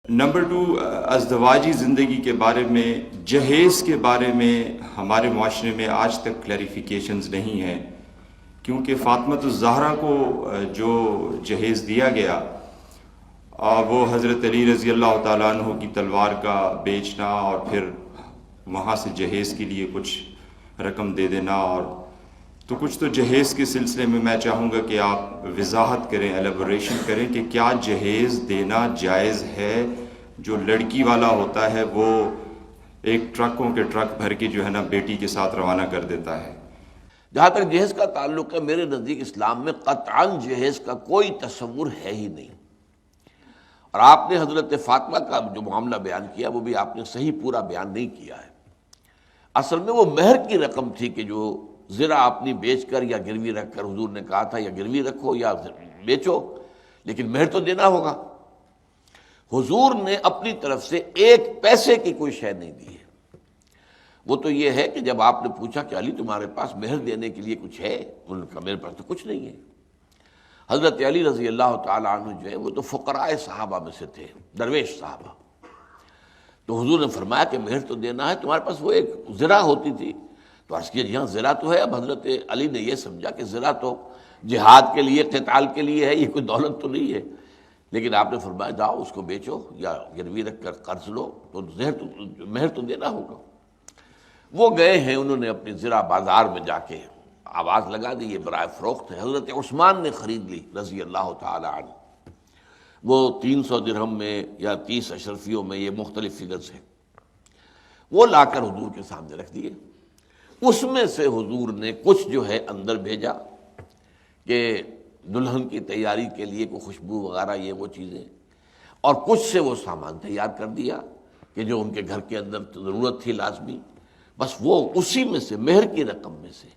Number 2، ازدواجی زندگی کے بارے میں، جہیز کے بارے میں ہمارے معاشرے میں آج تک کلیریفیکیشنز نہیں ہیں، کیونکہ فاطمہ الزہرا کو جو جہیز دیا گیا وہ حضرت علی رضی اللہ تعالیٰ عنہ کی تلوار کا بیچنا اور پھر وہاں سے جہیز کے لیے کچھ رقم دے دینا، اور تو کچھ تو جہیز کے سلسلے میں میں چاہوں گا کہ آپ وضاحت کریں، ایلیبوریشن کریں کہ کیا جہیز دینا جائز ہے؟ جو لڑکی والا ہوتا ہے وہ ایک ٹرکوں کے ٹرک بھر کے جو ہے نا بیٹی کے ساتھ روانہ کر دیتا ہے۔ جہاں تک جہیز کا تعلق ہے، میرے نزدیک اسلام میں قطعاً جہیز کا کوئی تصور ہے ہی نہیں، اور آپ نے حضرت فاطمہ کا جو معاملہ بیان کیا وہ بھی آپ نے صحیح پورا بیان نہیں کیا ہے۔ اصل میں وہ مہر کی رقم تھی کہ جو زرہ اپنی بیچ کر یا گروی رکھ کر، حضور نے کہا تھا یا گروی رکھو یا بیچو، لیکن مہر تو دینا ہوگا۔ حضور نے اپنی طرف سے ایک پیسے کی کوئی شے نہیں دی ہے۔ وہ تو یہ ہے کہ جب آپ نے پوچھا کہ علی تمہارے پاس مہر دینے کے لیے کچھ ہے، انہوں نے کہا میرے پاس تو کچھ نہیں ہے۔ حضرت علی رضی اللہ تعالیٰ عنہ جو ہے وہ تو فقراء صحابہ میں سے تھے، درویش صحابہ، تو حضور نے فرمایا کہ مہر تو دینا ہے، تمہارے پاس وہ ایک زرہ ہوتی تھی، تو عرض کیا جی ہاں زرہ تو ہے۔ اب حضرت علی نے یہ سمجھا کہ زرہ تو جہاد کے لیے، قتال کے لیے ہے، یہ کوئی دولت تو نہیں ہے، لیکن آپ نے فرمایا جاؤ اس کو بیچو یا گروی رکھ کر قرض لو، تو مہر تو دینا ہوگا۔ وہ گئے ہیں، انہوں نے اپنی زرہ بازار میں جا کے آواز لگا دی، یہ برائے فروخت ہے۔ حضرت عثمان نے خرید لی رضی اللہ تعالی عنہ، وہ 300 درہم میں یا 30 اشرفیوں میں، یہ مختلف فگرز ہیں، وہ لا کر حضور کے سامنے رکھ دیے۔ اس میں سے حضور نے کچھ جو ہے اندر بھیجا کہ دلہن کی تیاری کے لیے کوئی خوشبو وغیرہ یہ وہ چیزیں، اور کچھ سے وہ سامان تیار کر دیا کہ جو ان کے گھر کے اندر ضرورت تھی لازمی، بس وہ اسی میں سے، مہر کی رقم میں سے۔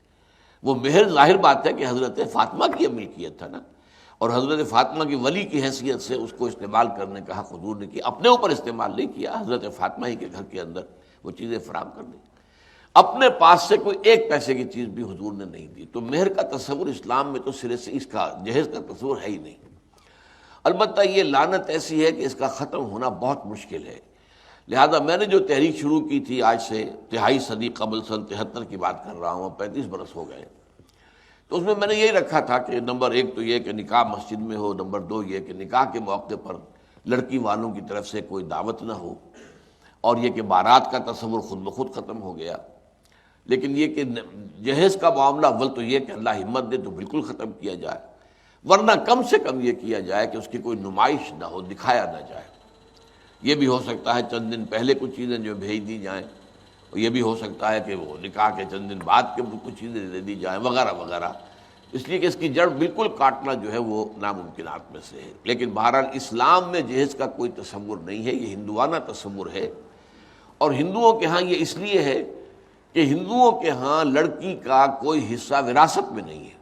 وہ مہر ظاہر بات ہے کہ حضرت فاطمہ کی ملکیت تھا نا، اور حضرت فاطمہ کی ولی کی حیثیت سے اس کو استعمال کرنے کا حق حضور نے کیا، اپنے اوپر استعمال نہیں کیا، حضرت فاطمہ ہی کے گھر کے اندر وہ چیزیں فراہم کر دی۔ اپنے پاس سے کوئی ایک پیسے کی چیز بھی حضور نے نہیں دی۔ تو مہر کا تصور اسلام میں تو سرے سے، اس کا جہیز کا تصور ہے ہی نہیں۔ البتہ یہ لعنت ایسی ہے کہ اس کا ختم ہونا بہت مشکل ہے، لہذا میں نے جو تحریک شروع کی تھی آج سے 3.5 صدی قبل، سن 73 کی بات کر رہا ہوں، 35 برس ہو گئے، تو اس میں نے یہی رکھا تھا کہ نمبر 1 تو یہ کہ نکاح مسجد میں ہو، نمبر 2 یہ کہ نکاح کے موقع پر لڑکی والوں کی طرف سے کوئی دعوت نہ ہو، اور یہ کہ بارات کا تصور خود بخود ختم ہو گیا، لیکن یہ کہ جہیز کا معاملہ اول تو یہ کہ اللہ ہمت دے تو بالکل ختم کیا جائے، ورنہ کم سے کم یہ کیا جائے کہ اس کی کوئی نمائش نہ ہو، دکھایا نہ جائے۔ یہ بھی ہو سکتا ہے چند دن پہلے کچھ چیزیں جو بھیج دی جائیں، اور یہ بھی ہو سکتا ہے کہ وہ نکاح کے چند دن بعد کے کچھ چیزیں دے دی جائیں وغیرہ وغیرہ، اس لیے کہ اس کی جڑ بالکل کاٹنا جو ہے وہ ناممکنات میں سے ہے۔ لیکن بہرحال اسلام میں جہیز کا کوئی تصور نہیں ہے، یہ ہندوانہ تصور ہے، اور ہندوؤں کے ہاں یہ اس لیے ہے کہ ہندوؤں کے ہاں لڑکی کا کوئی حصہ وراثت میں نہیں ہے،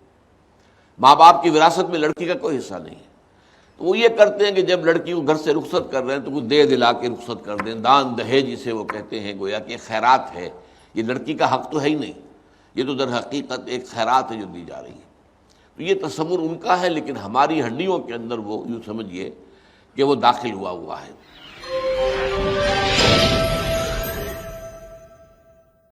ماں باپ کی وراثت میں لڑکی کا کوئی حصہ نہیں ہے، تو وہ یہ کرتے ہیں کہ جب لڑکی کو گھر سے رخصت کر رہے ہیں تو کچھ دے دلا کے رخصت کر دیں، دان دہیج جسے وہ کہتے ہیں، گویا کہ خیرات ہے، یہ لڑکی کا حق تو ہے ہی نہیں، یہ تو در حقیقت ایک خیرات ہے جو دی جا رہی ہے۔ تو یہ تصور ان کا ہے، لیکن ہماری ہڈیوں کے اندر وہ یوں سمجھیے کہ وہ داخل ہوا ہے۔